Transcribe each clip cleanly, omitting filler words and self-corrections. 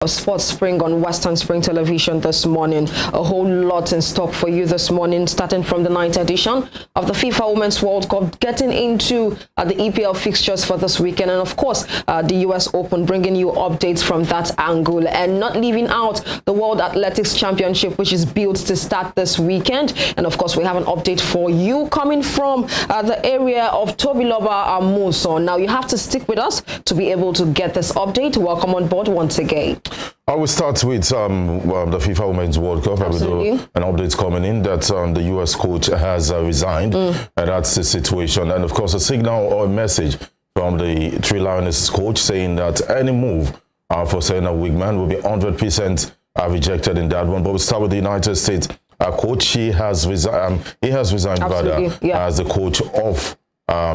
of Sports Spring on Western Spring Television this morning. A whole lot in stock for you this morning, starting from the 9th edition of the FIFA Women's World Cup, getting into the EPL fixtures for this weekend, and of course the US Open, bringing you updates from that angle, and not leaving out the World Athletics Championship, which is built to start this weekend. And of course we have an update for you coming from the area of Tobi Amusan. Now you have to stick with us to be able to get this update. Welcome on board once again. I will start with the FIFA Women's World Cup. Absolutely. An update coming in that the US coach has resigned, and that's the situation. And of course, a signal or a message from the Three Lionesses coach saying that any move for Serena Wigman will be 100% rejected in that one. But we'll start with the United States coach. He has resigned as the coach of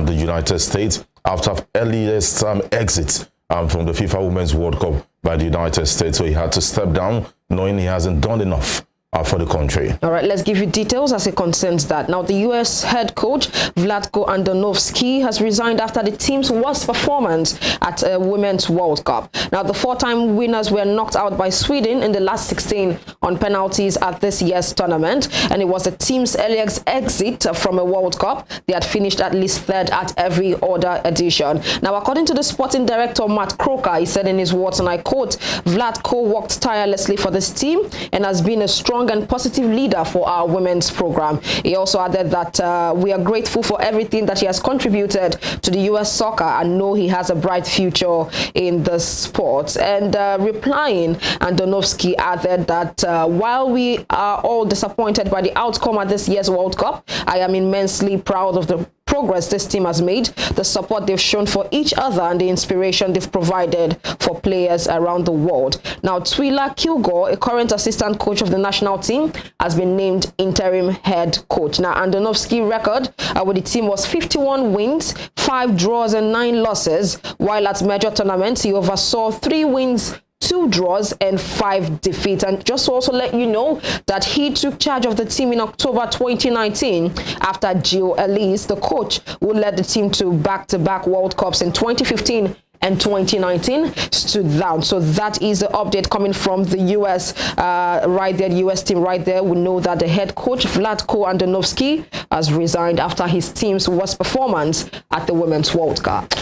the United States after earliest exit from the FIFA Women's World Cup by the United States. So he had to step down, knowing he hasn't done enough for the country. All right, let's give you details as it concerns that. Now, the U.S. head coach, Vlatko Andonovski, has resigned after the team's worst performance at a Women's World Cup. Now, the four-time winners were knocked out by Sweden in the last 16 on penalties at this year's tournament, and it was the team's earliest exit from a World Cup. They had finished at least third at every other edition. Now, according to the sporting director, Matt Croker, he said in his words, and I quote, "Vlatko worked tirelessly for this team and has been a strong and positive leader for our women's program." He also added that we are grateful for everything that he has contributed to the U.S. soccer and know he has a bright future in the sport. And replying, Andonovski added that while we are all disappointed by the outcome at this year's World Cup, I am immensely proud of the progress this team has made, the support they've shown for each other, and the inspiration they've provided for players around the world. Now, Twila Kilgore, a current assistant coach of the national team, has been named interim head coach. Now, Andonovski's record with the team was 51 wins, 5 draws, and 9 losses, while at major tournaments he oversaw 3 wins, 2 draws, and 5 defeats. And just to also let you know that he took charge of the team in October 2019 after Jill Ellis, the coach, who led the team to back-to-back World Cups in 2015 and 2019, stood down. So that is the update coming from the U.S. Right there, the U.S. team right there. We know that the head coach, Vlatko Andonovski, has resigned after his team's worst performance at the Women's World Cup.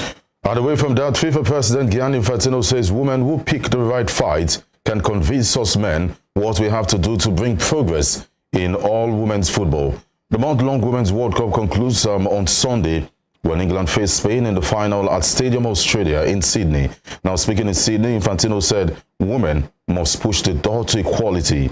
Away from that, FIFA President Gianni Infantino says women who pick the right fight can convince us men what we have to do to bring progress in all women's football. The month-long Women's World Cup concludes on Sunday when England faced Spain in the final at Stadium Australia in Sydney. Now, speaking in Sydney, Infantino said women must push the door to equality.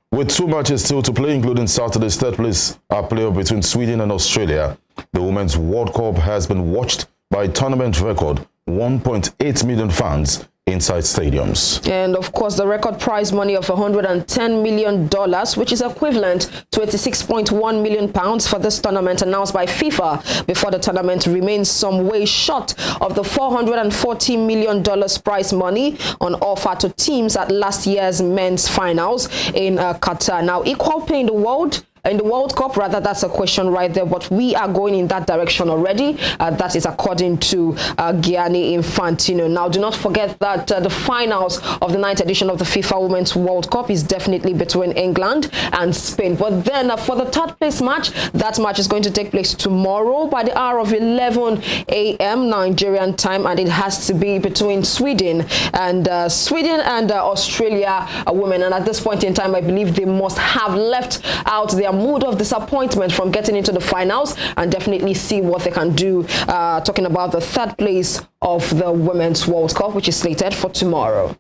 With 2 matches still to play, including Saturday's third-place playoff between Sweden and Australia, the Women's World Cup has been watched by tournament record 1.8 million fans inside stadiums. And of course, the record prize money of $110 million, which is equivalent to £86.1 million for this tournament, announced by FIFA before the tournament, remains some way short of the $440 million prize money on offer to teams at last year's men's finals in Qatar. Now, equal pay in the World Cup, rather, that's a question right there, but we are going in that direction already. That is according to Gianni Infantino. Now, do not forget that the finals of the 9th edition of the FIFA Women's World Cup is definitely between England and Spain. But then for the third place match, that match is going to take place tomorrow by the hour of 11 a.m. Nigerian time, and it has to be between Sweden and Australia women. And at this point in time, I believe they must have left out their mood of disappointment from getting into the finals and definitely see what they can do, talking about the third place of the Women's World Cup, which is slated for tomorrow.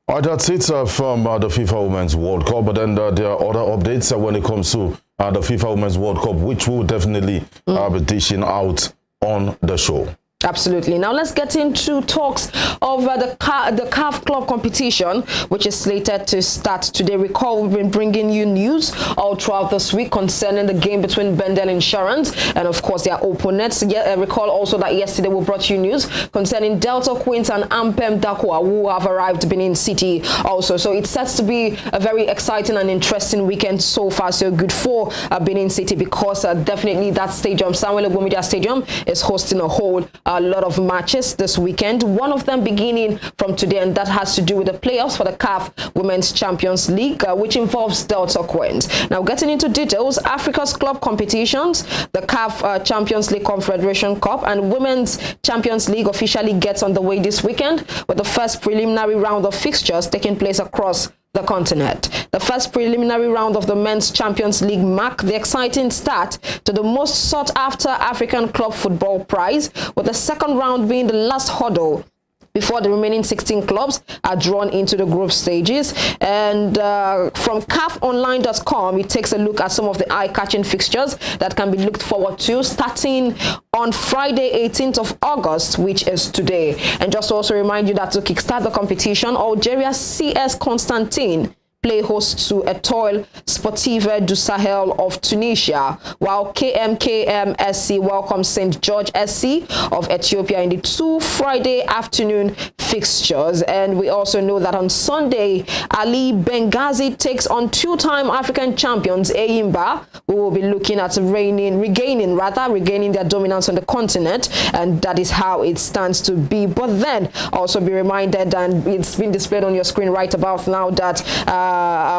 All right, that's it from the FIFA Women's World Cup. But then there are other updates when it comes to the FIFA Women's World Cup, which we'll definitely be dishing out on the show. Absolutely. Now let's get into talks of the CAF Club competition, which is slated to start today. Recall, we've been bringing you news all throughout this week concerning the game between Bendel Insurance and, of course, their opponents. Recall also that yesterday we brought you news concerning Delta Queens and Ampem Dakwa, who have arrived Benin City also. So it sets to be a very exciting and interesting weekend so far. So good for Benin City, because definitely that stadium, Samuel Ogbomedia Stadium, is hosting a whole a lot of matches this weekend. One of them beginning from today, and that has to do with the playoffs for the CAF Women's Champions League, which involves Delta Queens. Now, getting into details, Africa's club competitions, the CAF Champions League Confederation Cup and Women's Champions League officially gets underway this weekend, with the first preliminary round of fixtures taking place across the continent. The first preliminary round of the Men's Champions League marked the exciting start to the most sought-after African Club Football Prize, with the second round being the last hurdle before the remaining 16 clubs are drawn into the group stages. And from CAFOnline.com, it takes a look at some of the eye-catching fixtures that can be looked forward to, starting on Friday, 18th of August, which is today. And just to also remind you that to kickstart the competition, Algeria's CS Constantine play host to ATEWEH Sportive du Sahel of Tunisia, while KMKM SC welcomes St. George SC of Ethiopia in the 2 Friday afternoon fixtures. And we also know that on Sunday, Ali Benghazi takes on two-time African champions Eyimba, who will be looking at regaining their dominance on the continent, and that is how it stands to be. But then also be reminded, and it's been displayed on your screen right about now, that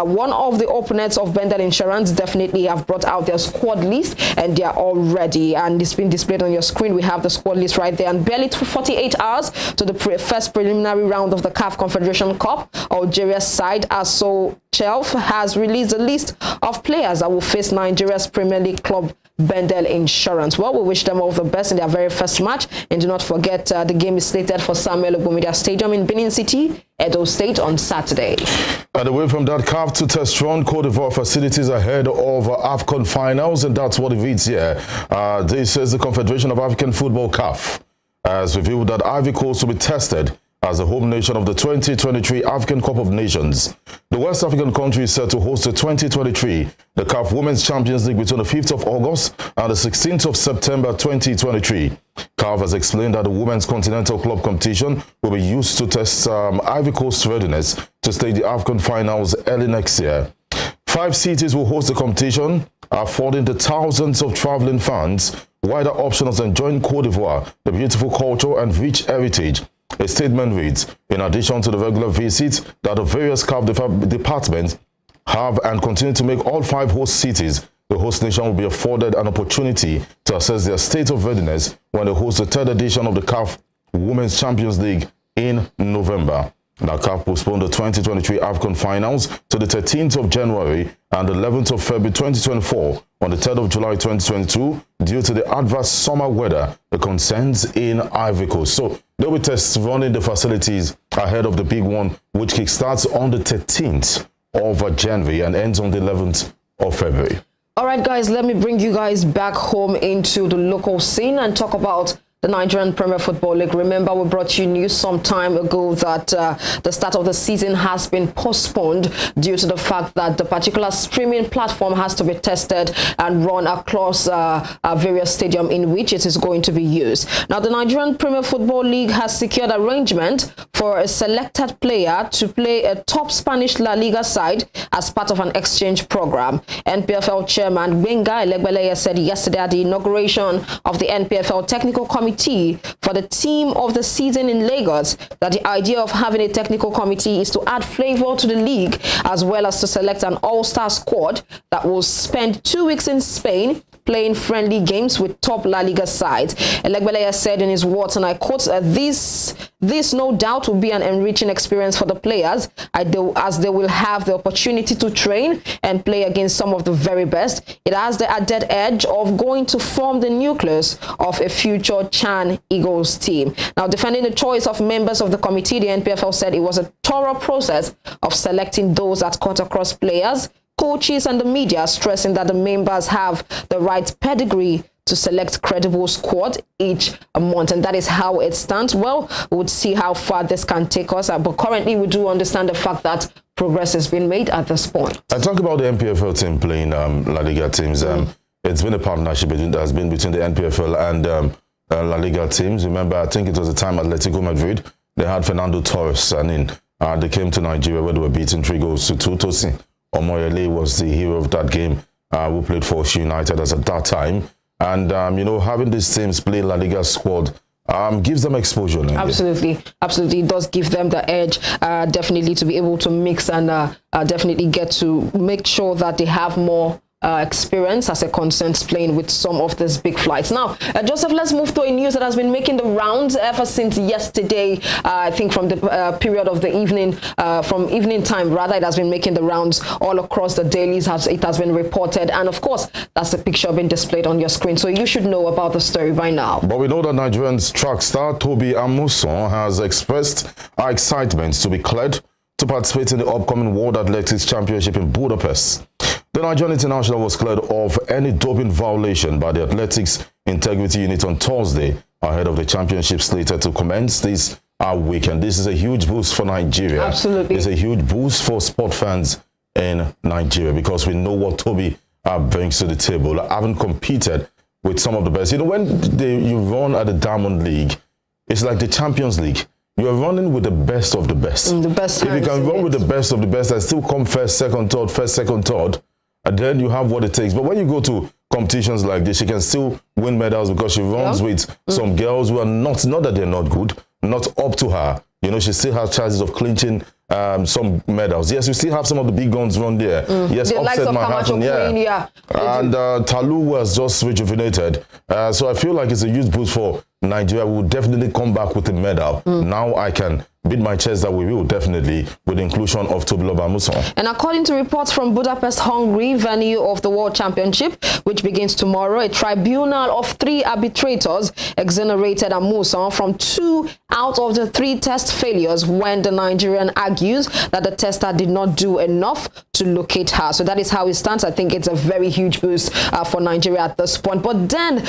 one of the opponents of Bendel Insurance definitely have brought out their squad list, and they are all ready, and it's been displayed on your screen. We have the squad list right there, and barely 48 hours to the first preliminary round of the CAF Confederation Cup. Algeria's side, Aso Chelf, has released a list of players that will face Nigeria's Premier League club Bendel Insurance. Well, we wish them all the best in their very first match, and do not forget the game is slated for Samuel Ogbomedia Stadium in Benin City, Edo State, on Saturday. And away from that, CAF to test run Cote d'Ivoire facilities ahead of AFCON finals, and that's what it reads here. This is the Confederation of African Football, CAF, has revealed that Ivory Coast will be tested as the home nation of the 2023 African Cup of Nations. The West African country is set to host the 2023 the CAF Women's Champions League between the 5th of August and the 16th of September 2023. CAF has explained that the Women's Continental Club competition will be used to test Ivory Coast's readiness to stage the AFCON finals early next year. 5 cities will host the competition, affording the thousands of traveling fans wider options of enjoying Cote d'Ivoire, the beautiful culture and rich heritage. A statement reads, in addition to the regular visits that the various CAF departments have and continue to make all 5 host cities, the host nation will be afforded an opportunity to assess their state of readiness when they host the 3rd edition of the CAF Women's Champions League in November. Now, CAF postponed the 2023 AFCON finals to the 13th of January and the 11th of February 2024 on the 3rd of July 2022 due to the adverse summer weather, the concerns in Ivory Coast. So they will test running the facilities ahead of the big one, which kickstarts on the 13th of January and ends on the 11th of February. All right, guys, let me bring you guys back home into the local scene and talk about the Nigerian Premier Football League. Remember, we brought you news some time ago that the start of the season has been postponed due to the fact that the particular streaming platform has to be tested and run across various stadiums in which it is going to be used. Now, the Nigerian Premier Football League has secured arrangement for a selected player to play a top Spanish La Liga side as part of an exchange program. NPFL chairman Gbenga Elegbeleye said yesterday at the inauguration of the NPFL Technical Committee for the team of the season in Lagos that the idea of having a technical committee is to add flavor to the league, as well as to select an all-star squad that will spend 2 weeks in Spain playing friendly games with top La Liga sides. Elegbeleye said in his words, and I quote, this no doubt will be an enriching experience for the players as they will have the opportunity to train and play against some of the very best. It has the added edge of going to form the nucleus of a future Chan Eagles team. Now, defending the choice of members of the committee, the NPFL said it was a thorough process of selecting those that cut across players, coaches and the media, stressing that the members have the right pedigree to select credible squad each month, and that is how it stands. Well, we would see how far this can take us, but currently we do understand the fact that progress has been made at this point. I talk about the NPFL team playing La Liga teams. It's been a partnership that has been between the NPFL and La Liga teams. Remember, I think it was the time Atletico Madrid, they had Fernando Torres, and they came to Nigeria where they were beaten 3-2. Tosin Omoyele was the hero of that game, who played for United as at that time. And, you know, having these teams play La Liga squad gives them exposure. Absolutely. It does give them the edge, definitely, to be able to mix and definitely get to make sure that they have more experience as a consent playing with some of these big flights. Now, Joseph, let's move to a news that has been making the rounds ever since yesterday. I think from the period of the evening, from evening time, rather, it has been making the rounds all across the dailies. It has been reported, and of course, that's the picture being displayed on your screen. So you should know about the story by now. But we know that Nigerian track star Tobi Amusan has expressed her excitement to be cleared to participate in the upcoming World Athletics Championship in Budapest. The Nigerian international was cleared of any doping violation by the Athletics Integrity Unit on Thursday ahead of the championship slated to commence this weekend. This is a huge boost for Nigeria. Absolutely. It's a huge boost for sport fans in Nigeria because we know what Tobi brings to the table. I haven't competed with some of the best. You know, when you run at the Diamond League, it's like the Champions League. You're running with the best of the best. The best. If you can run with the best of the best and still come first, second, third, and then you have what it takes. But when you go to competitions like this, she can still win medals because she runs with some girls who are not that they're not good, not up to her. You know, she still has chances of clinching some medals. Yes, we still have some of the big guns run there. Yes, the likes of Manhattan, and Talu was just rejuvenated. So I feel like it's a huge boost for Nigeria. Will definitely come back with a medal. Now I can beat my chest that we will definitely with the inclusion of Tobi Amusan. And according to reports from Budapest, Hungary, venue of the World Championship, which begins tomorrow, a tribunal of 3 arbitrators exonerated Amusan from 2 out of the 3 test failures when the Nigerian argues that the tester did not do enough to locate her. So that is how it stands. I think it's a very huge boost for Nigeria at this point. But then,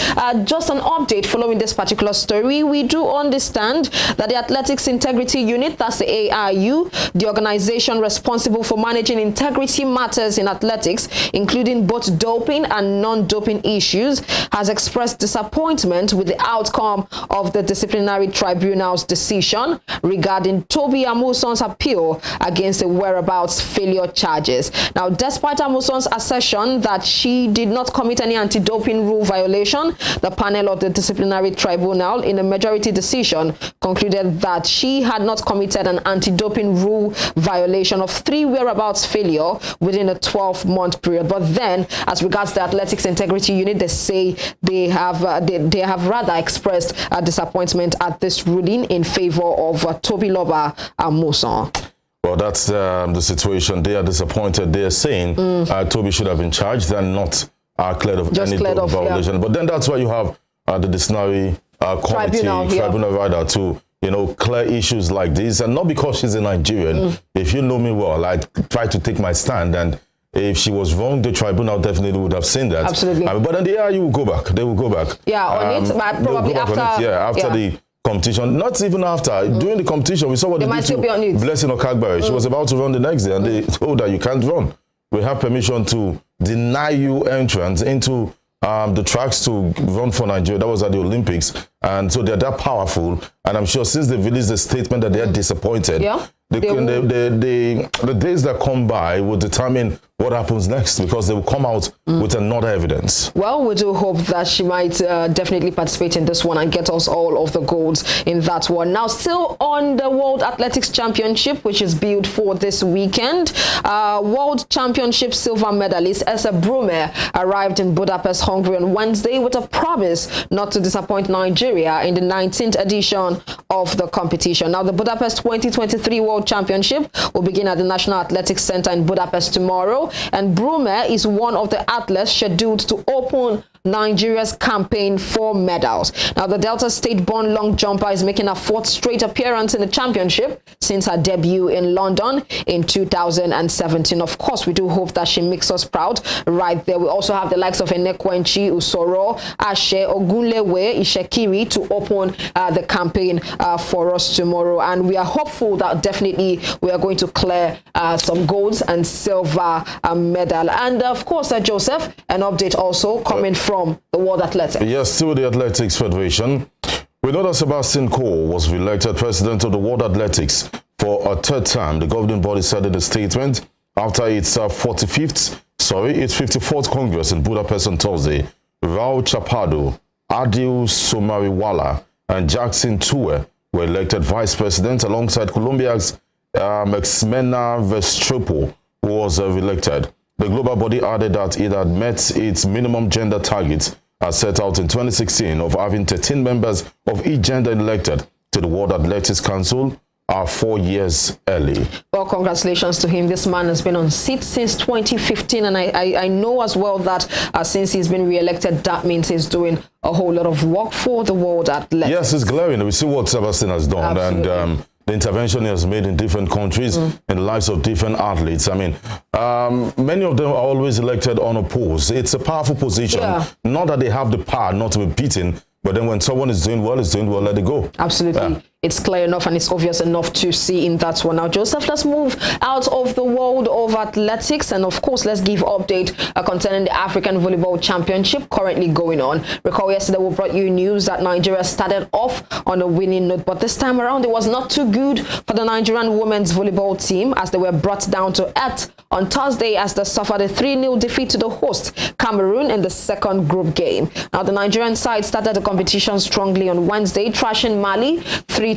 just an update following this particular story, we do understand that the Athletics Integrity Unit, that's the AIU, the organization responsible for managing integrity matters in athletics, including both doping and non-doping issues, has expressed disappointment with the outcome of the disciplinary tribunal's decision regarding Tobi Amusan's appeal against the whereabouts failure charges. Now, despite Amusan's assertion that she did not commit any anti-doping rule violation, the panel of the disciplinary tribunal, in a majority decision, concluded that she had not committed an anti-doping rule violation of 3 whereabouts failure within a 12-month period. But then, as regards the Athletics Integrity Unit, they say they have rather expressed disappointment at this ruling in favor of Tobi Amusan. Well, that's the situation. They are disappointed. They are saying Tobi should have been charged and not cleared of any violation. But then that's why you have the disciplinary tribunal rather to clear issues like this, and not because she's a Nigerian. If you know me well, I try to take my stand, and if she was wrong, the tribunal definitely would have seen that. Absolutely. But then the AIU will go back. They will go back. Yeah, on it, but probably after the competition. Not even after. During the competition, we saw what they did to Blessing Okagbare. She was about to run the next day, and they told her, you can't run. We have permission to deny you entrance into the tracks to run for Nigeria. That was at the Olympics. And so they're that powerful. And I'm sure since they released a statement that they are disappointed, the days that come by will determine what happens next, because they will come out with another evidence. Well, we do hope that she might definitely participate in this one and get us all of the golds in that one. Now, still on the World Athletics Championship, which is billed for this weekend, World Championship silver medalist Esa Brume arrived in Budapest, Hungary on Wednesday with a promise not to disappoint Nigeria in the 19th edition of the competition. Now, the Budapest 2023 World Championship will begin at the National Athletics Center in Budapest tomorrow, and Brume is one of the athletes scheduled to open Nigeria's campaign for medals. Now, the Delta State-born long jumper is making her 4th straight appearance in the championship since her debut in London in 2017. Of course, we do hope that she makes us proud right there. We also have the likes of Enekwenchi, Usoro, Ashe, Ogunlewe, Ishekiri to open the campaign for us tomorrow. And we are hopeful that definitely we are going to clear some golds and silver medal. And of course, Joseph, an update also coming from the World Athletics. Yes, still the Athletics Federation. We know that Sebastian Coe was re-elected president of the World Athletics for a 3rd time. The governing body said in a statement after its 54th Congress in Budapest on Thursday. Rao Chapado, Adil Somariwala, and Jackson Tue were elected vice president alongside Colombia's Ximena Vestropo, who was elected. The global body added that it had met its minimum gender targets as set out in 2016 of having 13 members of each gender elected to the World Athletics Council 4 years early. Well, congratulations to him. This man has been on seat since 2015, and I know as well that since he's been re-elected, that means he's doing a whole lot of work for the World Athletics. Yes, it's glaring. We see what Sebastian has done. Absolutely. And the intervention he has made in different countries, in the lives of different athletes. I mean, many of them are always elected unopposed. It's a powerful position. Yeah. Not that they have the power not to be beaten, but then when someone is doing well, let it go. Absolutely. Yeah. It's clear enough and it's obvious enough to see in that one. Now, Joseph, let's move out of the world of athletics, and of course, let's give update concerning the African Volleyball Championship currently going on. Recall yesterday we brought you news that Nigeria started off on a winning note, but this time around it was not too good for the Nigerian women's volleyball team as they were brought down to earth on Thursday as they suffered a 3-0 defeat to the host Cameroon in the second group game. Now, the Nigerian side started the competition strongly on Wednesday, trashing Mali 3-0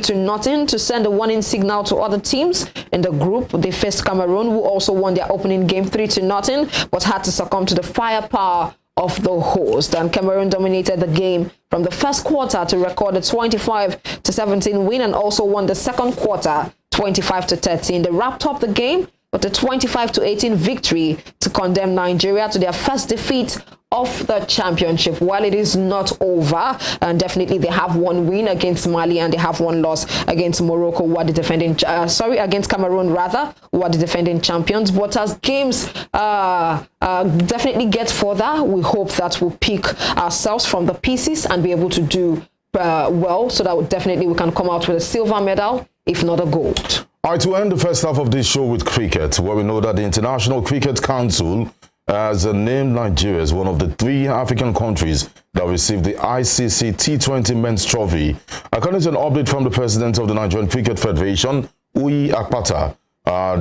to send a warning signal to other teams in the group. They faced Cameroon, who also won their opening game 3-0, but had to succumb to the firepower of the host. And Cameroon dominated the game from the first quarter to record a 25-17 win, and also won the second quarter 25-13. They wrapped up the game with a 25-18 victory to condemn Nigeria to their first defeat of the championship. While it is not over, and definitely they have one win against Mali and they have one loss against Morocco, who are the defending against Cameroon rather, who are the defending champions. But as games definitely get further, we hope that we'll pick ourselves from the pieces and be able to do well, so that definitely we can come out with a silver medal, if not a gold. All right, to end the first half of this show with cricket, where we know that the International Cricket Council has named Nigeria as one of the 3 African countries that received the ICC T20 Men's Trophy. According to an update from the president of the Nigerian Cricket Federation, Uyi Akpata,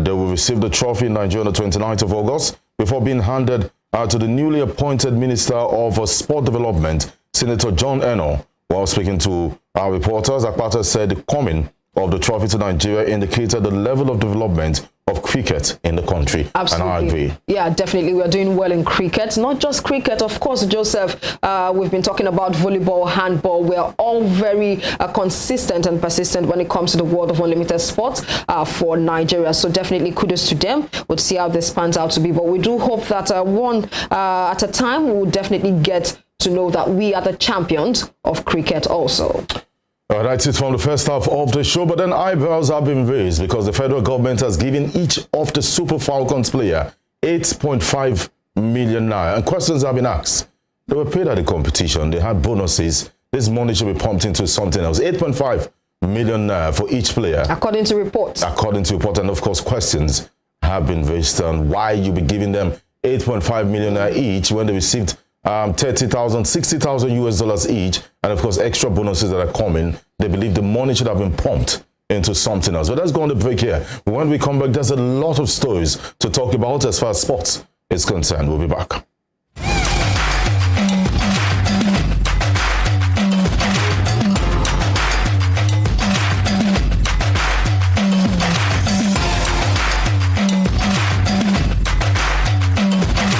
they will receive the trophy in Nigeria on the 29th of August before being handed to the newly appointed Minister of Sport Development, Senator John Eno. While speaking to our reporters, Akpata said the coming of the trophy to Nigeria indicated the level of development of cricket in the country. Absolutely. And I agree. Yeah, definitely. We're doing well in cricket. Not just cricket, of course, Joseph. We've been talking about volleyball, handball. We're all very consistent and persistent when it comes to the world of unlimited sports for Nigeria. So definitely kudos to them. We'll see how this pans out to be. But we do hope that one at a time, we will definitely get to know that we are the champions of cricket also. All right, that's it from the first half of the show, but then eyebrows have been raised because the federal government has given each of the Super Falcons player 8.5 million naira, and questions have been asked. They were paid at the competition, they had bonuses. This money should be pumped into something else. 8.5 million naira for each player. According to reports. According to reports, and of course questions have been raised on why you be giving them 8.5 million naira each when they received 30,000, 60,000 US dollars each, and of course extra bonuses that are coming. They believe the money should have been pumped into something else. But let's go on the break here. When we come back, there's a lot of stories to talk about as far as sports is concerned. We'll be back.